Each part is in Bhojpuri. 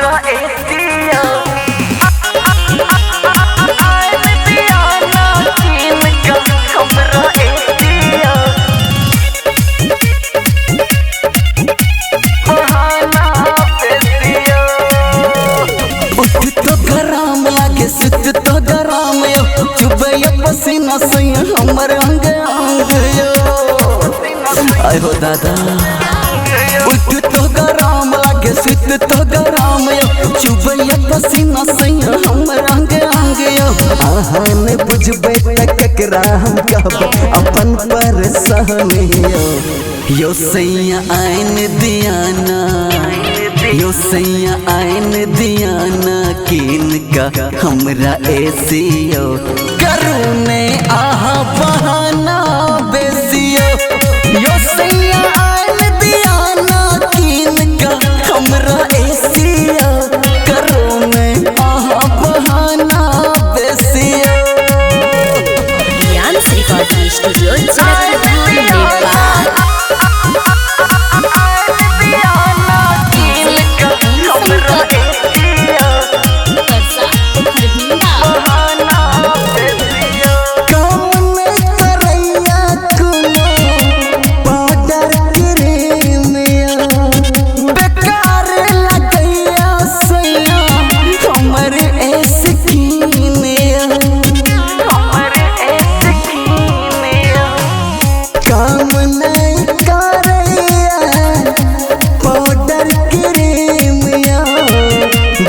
हमरा एसिया पसीना से हमर अंग अंग आय हो दादा उठ तो गरम लागे सुत तो गरम चुबैया पसीना से हमर अंग अंग आहान बुझबे त केकरा हम कहब अपन परेशानी यो सैया आइन दियाना यो सैया आइन दियाना किन का हमरा एसियो करू ने आहा बहाना बेसियो यो सैया आइन दियाना किन का हमरा एसियो करू ने आहा बहाना बेसियो यान रिकॉर्डिंग स्टूडियो नेपाल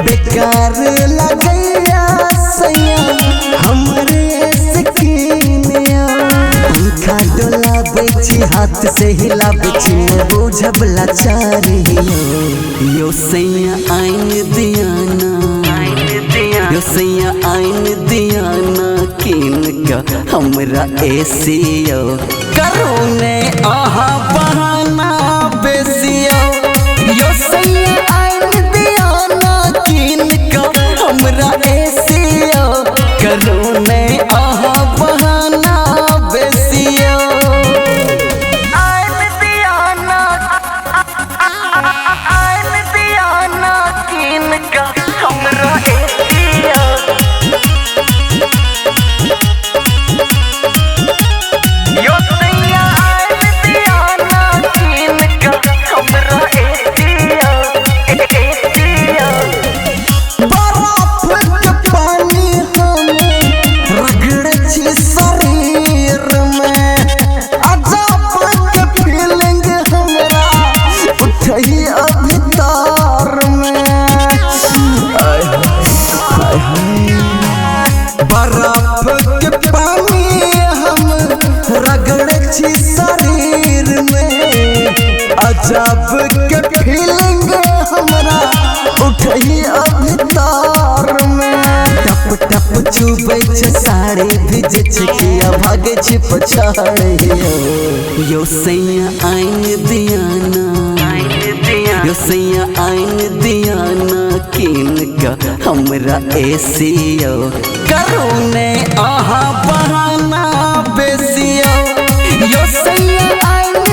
बेकार लगैया सैया हमरे सकीनिया पंखा डोलाबे छी हाथ से हिलाबे छी बुझब लाचारियो यो सैया आइन दियाना यो सैया आइन दियाना किन का हमरा एसियो करू ने आहा बहाना बेसियो यो सैया आइन दियाना किन का हमरा एसियो करू ने आहा बहाना बेसियो आइन दियाना किन का हमरा एसियो यो सैया आइन दियाना किन का हमरा एसियो बर्फ के पानी हम रगड़े छी शरीर में अजब के फीलिंग हमरा उठई अभितार में टप टप चुबे छ साड़ी भिजे छ किया भागे छी पछाड़े यो सैया आइन दियाना यो सैया आइन दियाना किन का हमरा एसियो करू ने आहा बहाना बेसियो यो सैया आइन